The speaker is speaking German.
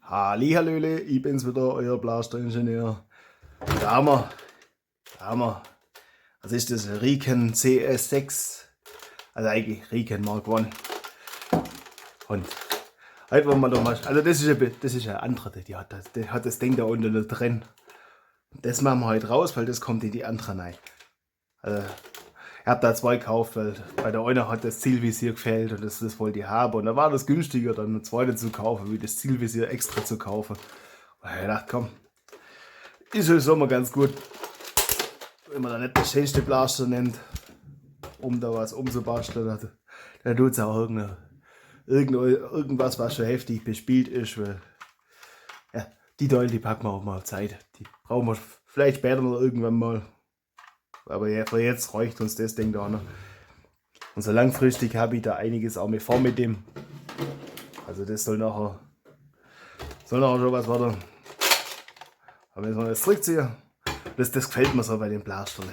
Hallihallöle, ich bin's wieder, euer Blaster-Ingenieur. Da haben wir, was ist das? Riken CS6, also eigentlich Riken Mark I. Und heute wollen wir doch mal, also das ist eine andere, die hat das Ding da unten nicht drin. Das machen wir heute raus, weil das kommt in die andere rein. Also, ich habe da zwei gekauft, weil bei der einen hat das Zielvisier gefällt und das wollte ich haben. Und da war das günstiger, dann eine zweite zu kaufen, wie das Zielvisier extra zu kaufen. Und ich dachte, komm, ist sowieso mal ganz gut, wenn man da nicht das schönste Blaster nimmt, um da was umzubasteln. Dann tut es auch irgendwas, was schon heftig bespielt ist. Weil, ja, die Teile, die packen wir auch mal auf Zeit. Die brauchen wir vielleicht später noch irgendwann mal. Aber ja, für jetzt reicht uns das Ding da noch. Und so langfristig habe ich da einiges auch mit vor mit dem. Also das soll nachher schon was werden. Aber wenn man das zurückzieht, das gefällt mir so bei den Blastern.